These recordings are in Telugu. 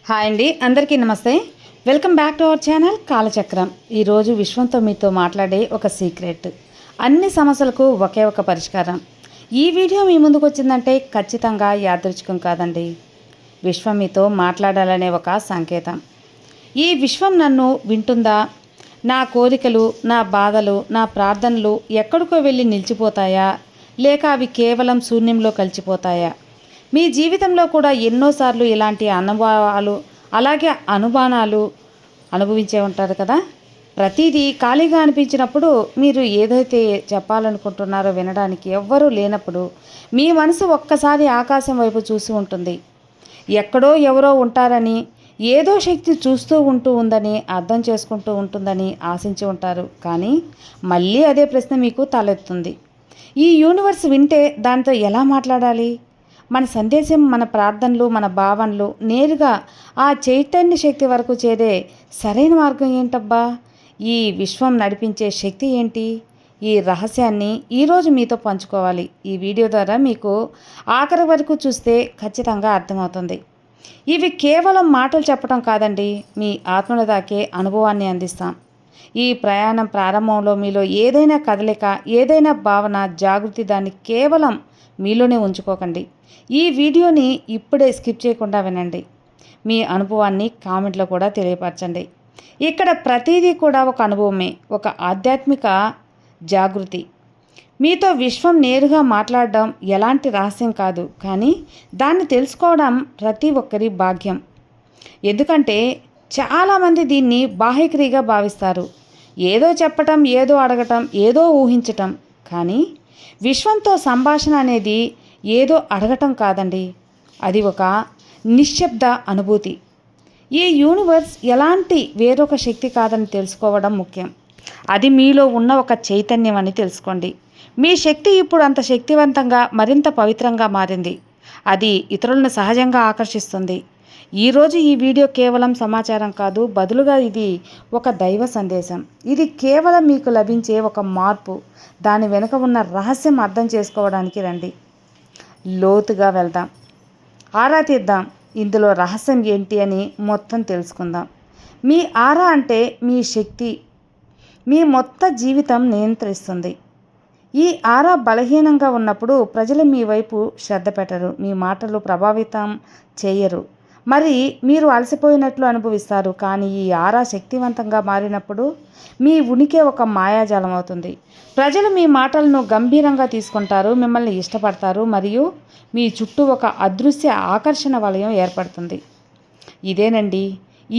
హాయ్ అండి, అందరికీ నమస్తే. Welcome back to our channel Kalachakram. ఈరోజు విశ్వంతో మీతో మాట్లాడే ఒక సీక్రెట్. అన్ని సమస్యలకు ఒకే ఒక పరిష్కారం. ఈ వీడియో మీ ముందుకు వచ్చిందంటే ఖచ్చితంగా యాదృచ్ఛికం కాదండి. విశ్వం మీతో మాట్లాడాలనే ఒక సంకేతం. ఈ విశ్వం నన్ను వింటుందా? నా కోరికలు, నా బాధలు, నా ప్రార్థనలు ఎక్కడికో వెళ్ళి నిలిచిపోతాయా, లేక అవి కేవలం శూన్యంలో కలిసిపోతాయా? మీ జీవితంలో కూడా ఎన్నోసార్లు ఇలాంటి అనుభవాలు అలాగే అనుమానాలు అనుభవించే ఉంటారు కదా. ప్రతిదీ ఖాళీగా అనిపించినప్పుడు, మీరు ఏదైతే చెప్పాలనుకుంటున్నారో వినడానికి ఎవ్వరూ లేనప్పుడు మీ మనసు ఒక్కసారి ఆకాశం వైపు చూసి ఉంటుంది. ఎక్కడో ఎవరో ఉంటారని, ఏదో శక్తి చూస్తూ ఉందని అర్థం చేసుకుంటూ ఉంటుందని ఆశించి ఉంటారు. కానీ మళ్ళీ అదే ప్రశ్న మీకు తలెత్తుంది. ఈ యూనివర్స్ వింటే దాంతో ఎలా మాట్లాడాలి? మన సందేశం, మన ప్రార్థనలు, మన భావనలు నేరుగా ఆ చైతన్య శక్తి వరకు చేరే సరైన మార్గం ఏంటబ్బా? ఈ విశ్వం నడిపించే శక్తి ఏంటి? ఈ రహస్యాన్ని ఈరోజు మీతో పంచుకోవాలి. ఈ వీడియో ద్వారా మీకు ఆఖరి వరకు చూస్తే ఖచ్చితంగా అర్థమవుతుంది. ఇవి కేవలం మాటలు చెప్పడం కాదండి, మీ ఆత్మల దాకే అనుభవాన్ని అందిస్తాం. ఈ ప్రయాణం ప్రారంభంలో మీలో ఏదైనా కదలిక, ఏదైనా భావన, జాగృతి, దాన్ని కేవలం మీలోనే ఉంచుకోకండి. ఈ వీడియోని ఇప్పుడే స్కిప్ చేయకుండా వినండి. మీ అనుభవాన్ని కామెంట్లో కూడా తెలియపరచండి. ఇక్కడ ప్రతిదీ కూడా ఒక అనుభవమే, ఒక ఆధ్యాత్మిక జాగృతి. మీతో విశ్వం నేరుగా మాట్లాడడం ఎలాంటి రహస్యం కాదు, కానీ దాన్ని తెలుసుకోవడం ప్రతి ఒక్కరి భాగ్యం. ఎందుకంటే చాలామంది దీన్ని బాహ్యక్రియగా భావిస్తారు. ఏదో చెప్పటం, ఏదో అడగటం, ఏదో ఊహించటం. కానీ విశ్వంతో సంభాషణ అనేది ఏదో అడగటం కాదండి, అది ఒక నిశ్శబ్ద అనుభూతి. ఈ యూనివర్స్ ఎలాంటి వేరొక శక్తి కాదని తెలుసుకోవడం ముఖ్యం. అది మీలో ఉన్న ఒక చైతన్యం అని తెలుసుకోండి. మీ శక్తి ఇప్పుడు అంత శక్తివంతంగా, మరింత పవిత్రంగా మారింది. అది ఇతరులను సహజంగా ఆకర్షిస్తుంది. ఈరోజు ఈ వీడియో కేవలం సమాచారం కాదు, బదులుగా ఇది ఒక దైవ సందేశం. ఇది కేవలం మీకు లభించే ఒక మార్పు. దాని వెనుక ఉన్న రహస్యం అర్థం చేసుకోవడానికి రండి. లోతుగా వెళ్దాం, ఆరా తీద్దాం. ఇందులో రహస్యం ఏంటి అని మొత్తం తెలుసుకుందాం. మీ ఆరా అంటే మీ శక్తి మీ మొత్తం జీవితం నియంత్రిస్తుంది. ఈ ఆరా బలహీనంగా ఉన్నప్పుడు ప్రజలు మీ వైపు శ్రద్ధ పెట్టరు, మీ మాటలు ప్రభావితం చేయరు, మరి మీరు అలసిపోయినట్లు అనుభవిస్తారు. కానీ ఈ ఆరా శక్తివంతంగా మారినప్పుడు మీ ఉనికి ఒక మాయాజాలం అవుతుంది. ప్రజలు మీ మాటలను గంభీరంగా తీసుకుంటారు, మిమ్మల్ని ఇష్టపడతారు, మరియు మీ చుట్టూ ఒక అదృశ్య ఆకర్షణ వలయం ఏర్పడుతుంది.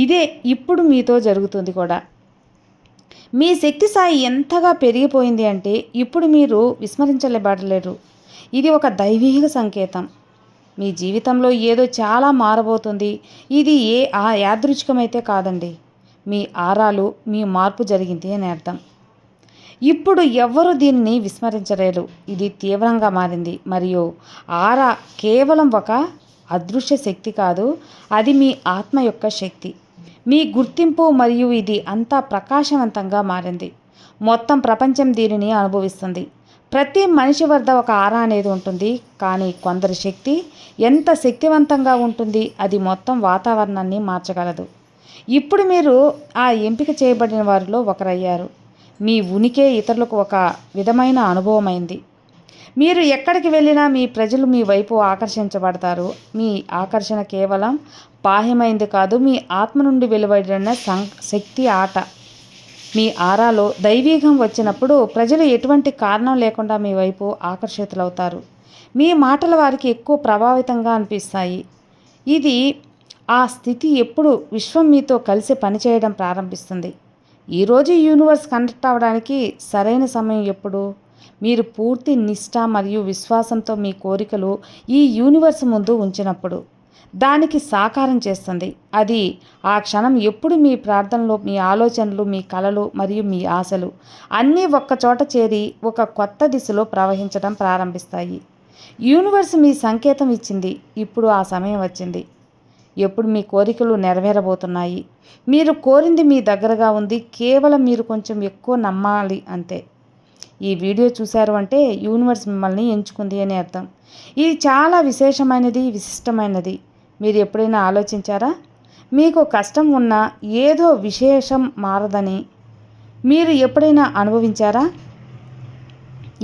ఇదే ఇప్పుడు మీతో జరుగుతుంది కూడా. మీ శక్తి స్థాయి ఎంతగా పెరిగిపోయింది అంటే ఇప్పుడు మీరు విస్మరించలేబడలేరు. ఇది ఒక దైవీక సంకేతం. మీ జీవితంలో ఏదో చాలా మారబోతుంది. ఇది యాదృచ్ఛికమైతే కాదండి, మీ ఆరాలు మీ మార్పు జరిగింది అని అర్థం. ఇప్పుడు ఎవ్వరూ దీనిని విస్మరించలేరు. ఇది తీవ్రంగా మారింది. మరియు ఆరా కేవలం ఒక అదృశ్య శక్తి కాదు, అది మీ ఆత్మ యొక్క శక్తి, మీ గుర్తింపు. మరియు ఇది అంతా ప్రకాశవంతంగా మారింది. మొత్తం ప్రపంచం దీనిని అనుభవిస్తుంది. ప్రతి మనిషి వద్ద ఒక ఆరా అనేది ఉంటుంది. కానీ కొందరి శక్తి ఎంత శక్తివంతంగా ఉంటుంది, అది మొత్తం వాతావరణాన్ని మార్చగలదు. ఇప్పుడు మీరు ఆ ఎంపిక చేయబడిన వారిలో ఒకరయ్యారు. మీ ఉనికే ఇతరులకు ఒక విధమైన అనుభవమైంది. మీరు ఎక్కడికి వెళ్ళినా మీ ప్రజలు మీ వైపు ఆకర్షించబడతారు. మీ ఆకర్షణ కేవలం బాహ్యమైంది కాదు, మీ ఆత్మ నుండి వెలువడిన శక్తి ఆట. మీ ఆరాలో దైవీకం వచ్చినప్పుడు ప్రజలు ఎటువంటి కారణం లేకుండా మీ వైపు ఆకర్షితులవుతారు. మీ మాటలు వారికి ఎక్కువ ప్రభావితంగా అనిపిస్తాయి. ఇది ఆ స్థితి ఎప్పుడు విశ్వం మీతో కలిసి పనిచేయడం ప్రారంభిస్తుంది. ఈరోజు యూనివర్స్ కనెక్ట్ అవ్వడానికి సరైన సమయం ఎప్పుడు? మీరు పూర్తి నిష్ఠ మరియు విశ్వాసంతో మీ కోరికలు ఈ యూనివర్స్ ముందు ఉంచినప్పుడు దానికి సాకారం చేస్తుంది. అది ఆ క్షణం ఎప్పుడు మీ ప్రార్థనలు, మీ ఆలోచనలు, మీ కలలు మరియు మీ ఆశలు అన్నీ ఒక్కచోట చేరి ఒక కొత్త దిశలో ప్రవహించడం ప్రారంభిస్తాయి. యూనివర్స్ మీ సంకేతం ఇచ్చింది. ఇప్పుడు ఆ సమయం వచ్చింది. ఎప్పుడు మీ కోరికలు నెరవేరబోతున్నాయి. మీరు కోరింది మీ దగ్గరగా ఉంది. కేవలం మీరు కొంచెం ఎక్కువ నమ్మాలి అంతే. ఈ వీడియో చూశారు అంటే యూనివర్స్ మిమ్మల్ని ఎంచుకుంది అని అర్థం. ఇది చాలా విశేషమైనది, విశిష్టమైనది. మీరు ఎప్పుడైనా ఆలోచించారా? మీకు కష్టం ఉన్నా ఏదో విశేషం మారదని మీరు ఎప్పుడైనా అనుభవించారా?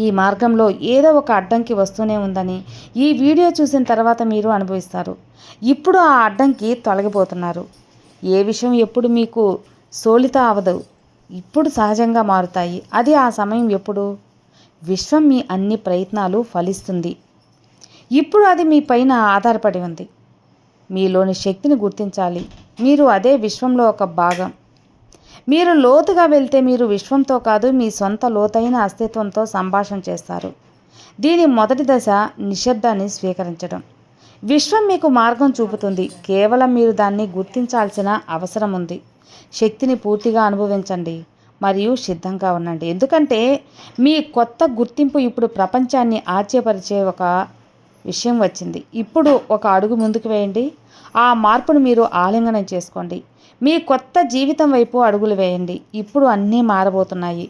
ఈ మార్గంలో ఏదో ఒక అడ్డంకి వస్తూనే ఉందని ఈ వీడియో చూసిన తర్వాత మీరు అనుభవిస్తారు. ఇప్పుడు ఆ అడ్డంకి తొలగిపోతున్నారు. ఏ విషయం ఎప్పుడు మీకు సోలిత అవదు, ఇప్పుడు సహజంగా మారుతాయి. అది ఆ సమయం ఎప్పుడు? విశ్వం మీ అన్ని ప్రయత్నాలు ఫలిస్తుంది. ఇప్పుడు అది మీ పైన ఆధారపడి ఉంది. మీలోని శక్తిని గుర్తించాలి. మీరు అదే విశ్వంలో ఒక భాగం. మీరు లోతుగా వెళ్తే మీరు విశ్వంతో కాదు, మీ సొంత లోతైన అస్తిత్వంతో సంభాషణ చేస్తారు. దీని మొదటి దశ నిశ్శబ్దాన్ని స్వీకరించడం. విశ్వం మీకు మార్గం చూపుతుంది, కేవలం మీరు దాన్ని గుర్తించాల్సిన అవసరం ఉంది. శక్తిని పూర్తిగా అనుభవించండి మరియు సిద్ధంగా ఉండండి. ఎందుకంటే మీ కొత్త గుర్తింపు ఇప్పుడు ప్రపంచాన్ని ఆశ్చర్యపరిచే ఒక విషయం వచ్చింది. ఇప్పుడు ఒక అడుగు ముందుకు వేయండి. ఆ మార్పును మీరు ఆలింగనం చేసుకోండి. మీ కొత్త జీవితం వైపు అడుగులు వేయండి. ఇప్పుడు అన్నీ మారబోతున్నాయి.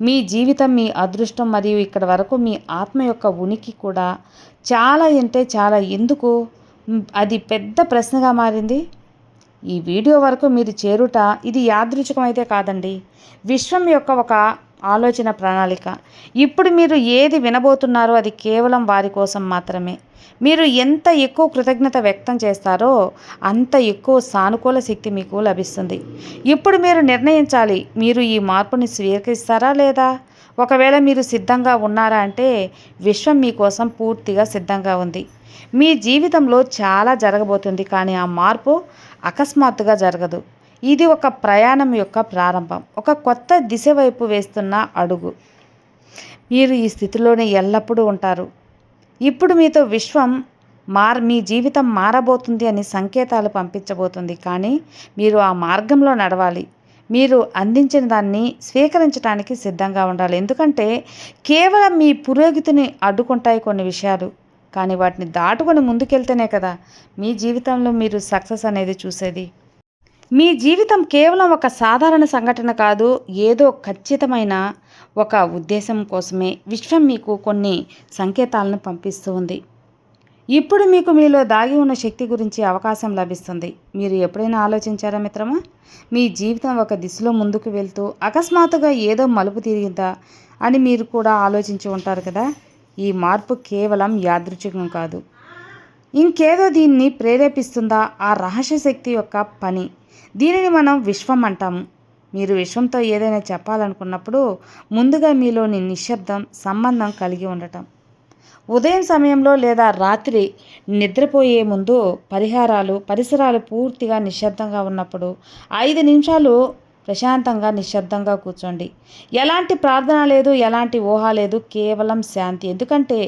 మీ జీవితం, మీ అదృష్టం మరియు ఇక్కడ వరకు మీ ఆత్మ యొక్క ఉనికి కూడా. చాలా చాలా ఎందుకు అది పెద్ద ప్రశ్నగా మారింది. ఈ వీడియో వరకు మీరు చేరుట ఇది యాదృచ్ఛికమైతే కాదండి, విశ్వం యొక్క ఒక ఆలోచన ప్రణాళిక. ఇప్పుడు మీరు ఏది వినబోతున్నారో అది కేవలం వారి కోసం మాత్రమే. మీరు ఎంత ఎక్కువ కృతజ్ఞత వ్యక్తం చేస్తారో అంత ఎక్కువ సానుకూల శక్తి మీకు లభిస్తుంది. ఇప్పుడు మీరు నిర్ణయించాలి, మీరు ఈ మార్పుని స్వీకరిస్తారా లేదా? ఒకవేళ మీరు సిద్ధంగా ఉన్నారా అంటే విశ్వం మీకోసం పూర్తిగా సిద్ధంగా ఉంది. మీ జీవితంలో చాలా జరగబోతుంది, కానీ ఆ మార్పు అకస్మాత్తుగా జరగదు. ఇది ఒక ప్రయాణం యొక్క ప్రారంభం, ఒక కొత్త దిశ వైపు వేస్తున్న అడుగు. మీరు ఈ స్థితిలోనే ఎల్లప్పుడూ ఉంటారు. ఇప్పుడు మీతో విశ్వం మీ జీవితం మారబోతుంది అని సంకేతాలు పంపించబోతుంది, కానీ మీరు ఆ మార్గంలో నడవాలి. మీరు అందించిన దాన్ని స్వీకరించడానికి సిద్ధంగా ఉండాలి. ఎందుకంటే కేవలం మీ పురోగతిని అడ్డుకుంటాయి కొన్ని విషయాలు, కానీ వాటిని దాటుకొని ముందుకెళ్తేనే కదా మీ జీవితంలో మీరు సక్సెస్ అనేది చూసేది. మీ జీవితం కేవలం ఒక సాధారణ సంఘటన కాదు, ఏదో ఖచ్చితమైన ఒక ఉద్దేశం కోసమే విశ్వం మీకు కొన్ని సంకేతాలను పంపిస్తూ ఉంది. ఇప్పుడు మీకు మీలో దాగి ఉన్న శక్తి గురించి అవకాశం లభిస్తుంది. మీరు ఎప్పుడైనా ఆలోచించారా మిత్రమా? మీ జీవితం ఒక దిశలో ముందుకు వెళ్తూ అకస్మాత్తుగా ఏదో మలుపు తిరిగిందా అని మీరు కూడా ఆలోచించి ఉంటారు కదా. ఈ మార్పు కేవలం యాదృచ్ఛికం కాదు, ఇంకేదో దీన్ని ప్రేరేపిస్తుందా ఆ రహస్య శక్తి యొక్క పని. దీనిని మనం విశ్వం అంటాము. మీరు విశ్వంతో ఏదైనా చెప్పాలనుకున్నప్పుడు ముందుగా మీలోని నిశ్శబ్దం సంబంధం కలిగి ఉండటం. ఉదయం సమయంలో లేదా రాత్రి నిద్రపోయే ముందు పరిసరాలు పూర్తిగా నిశ్శబ్దంగా ఉన్నప్పుడు 5 నిమిషాలు ప్రశాంతంగా నిశ్శబ్దంగా కూర్చోండి. ఎలాంటి ప్రార్థన లేదు, ఎలాంటి ఊహ లేదు, కేవలం శాంతి. ఎందుకంటే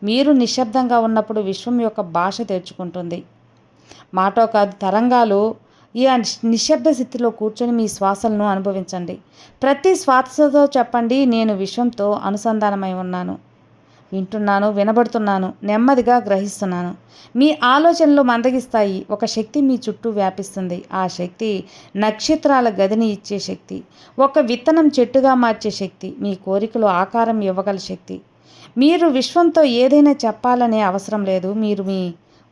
మీరు నిశ్శబ్దంగా ఉన్నప్పుడు విశ్వం యొక్క భాష తెరుచుకుంటుంది. మాటో కాదు, తరంగాలు. ఈ నిశ్శబ్ద స్థితిలో కూర్చొని మీ శ్వాసలను అనుభవించండి. ప్రతి శ్వాసతో చెప్పండి, నేను విశ్వంతో అనుసంధానమై ఉన్నాను, వింటున్నాను, వినబడుతున్నాను, నెమ్మదిగా గ్రహిస్తున్నాను. మీ ఆలోచనలు మందగిస్తాయి. ఒక శక్తి మీ చుట్టూ వ్యాపిస్తుంది. ఆ శక్తి నక్షత్రాల గదిని ఇచ్చే శక్తి, ఒక విత్తనం చెట్టుగా మార్చే శక్తి, మీ కోరికలు ఆకారం ఇవ్వగల శక్తి. మీరు విశ్వంతో ఏదైనా చెప్పాలనే అవసరం లేదు. మీరు మీ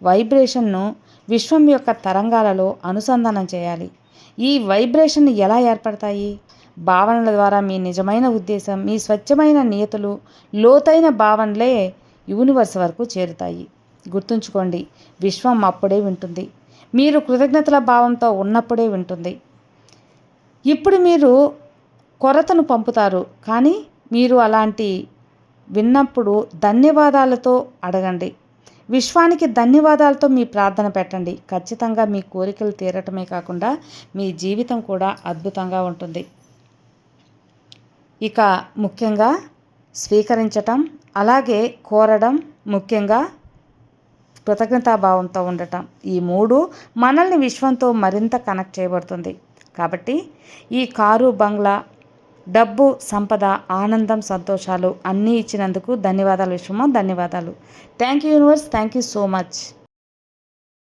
వైబ్రేషన్ను విశ్వం యొక్క తరంగాలలో అనుసంధానం చేయాలి. ఈ వైబ్రేషన్ ఎలా ఏర్పడతాయి? భావనల ద్వారా. మీ నిజమైన ఉద్దేశం, మీ స్వచ్ఛమైన నియతులు, లోతైన భావనలే యూనివర్స్ వరకు చేరుతాయి. గుర్తుంచుకోండి, విశ్వం అప్పుడే వింటుంది. మీరు కృతజ్ఞతల భావంతో ఉన్నప్పుడే వింటుంది. ఇప్పుడు మీరు కొరతను పంపుతారు, కానీ మీరు అలాంటి విన్నప్పుడు ధన్యవాదాలతో అడగండి. విశ్వానికి ధన్యవాదాలతో మీ ప్రార్థన పెట్టండి. ఖచ్చితంగా మీ కోరికలు తీరటమే కాకుండా మీ జీవితం కూడా అద్భుతంగా ఉంటుంది. ఇక ముఖ్యంగా స్వీకరించటం, అలాగే కోరడం, ముఖ్యంగా కృతజ్ఞతాభావంతో ఉండటం, ఈ 3 మనల్ని విశ్వంతో మరింత కనెక్ట్ చేయబడుతుంది. కాబట్టి ఈ కారు, బంగ్లా, డబ్బు, సంపద, ఆనందం, సంతోషాలు అన్నీ ఇచ్చినందుకు ధన్యవాదాలు విశ్వమా. ధన్యవాదాలు. Thank you universe. Thank you so much.